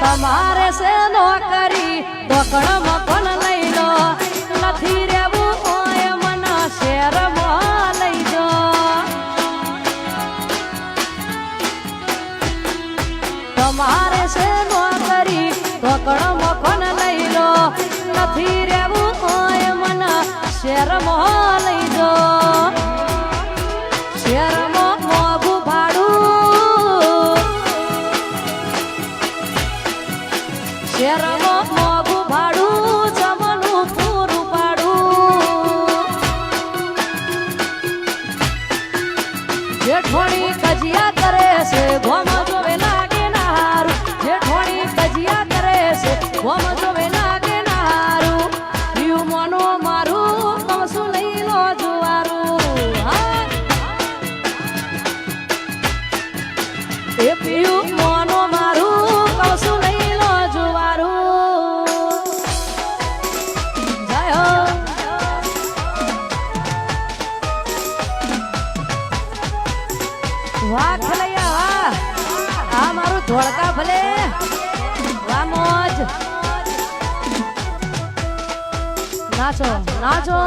તમારે છે નોકરી દોકણ મકોન લઈ લો નથી રેવું હોય મને શહેરમાં લઈ જો તમારે છે નોકરી દોકણ મકોન લઈ લો નથી રેવું હોય મને શહેરમાં લઈ જો શહેરમાં મોંઘું ભાડું શહેરમાં મોંઘું ભાડું જમવાનું પૂરું પાડું જેઠોણી કજિયા કરે છે ગોમ જોવે લાગે ના હારું જેઠોણી કજિયા કરે છે ગોમ જોવે લાગે ના હારું પીયું મોનો મારું કમસું લઈ લો જુવારું હા એ પીયું મોનો મારું કમસું લઈ લો જુવારું જય હો વાહ ખેલૈયા વાહ આ મારું ધોળકા ભલે વાહ મોજ નાચો નાચો